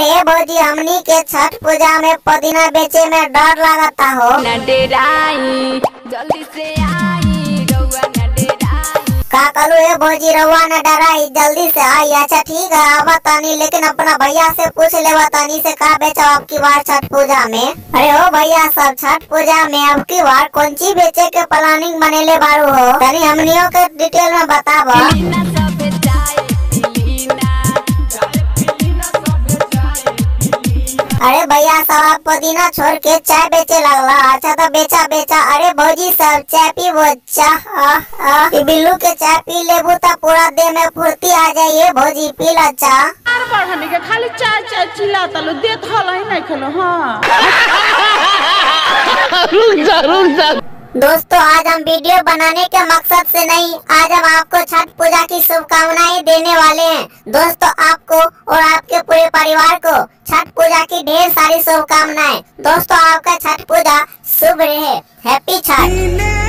अरे भौजी हमनी के छठ पूजा में पुदीना बेचे में डर लगता हो। न डेराई जल्दी से आई रउआ न डेराई। का कलू है भौजी रउआ न डराई जल्दी से आई। अच्छा ठीक है आवा तानी, लेकिन अपना भैया से पूछ लेवा तानी से का बेचो अब की बार छठ पूजा में। अरे ओ भैया सब छठ पूजा में अब की बार कौन चीज बेचे के प्लानिंग बनेले बारू हो, तनी हमनियों के डिटेल में बतावा। अरे भैया सब पुदीना छोड़ के चाय बेचे लगला। अच्छा तो बेचा बेचा। अरे भौजी सब चाय पी वो चाह बिल्लू के चाय पी लेबू तो पूरा देह में फुर्ती आ जाइए। भौजी पी ला चाह। के खाली चाय चाय चिल्ला तलो देत हल ही नहीं खलो। हां रुक जा दोस्तों आज हम वीडियो बनाने के मकसद से नहीं, आज हम आपको छठ पूजा की शुभकामनाएं देने वाले हैं। दोस्तों आपको और आपके पूरे परिवार को छठ पूजा की ढेर सारी शुभकामनाएं। दोस्तों आपका छठ पूजा शुभ रहे। हैप्पी छठ।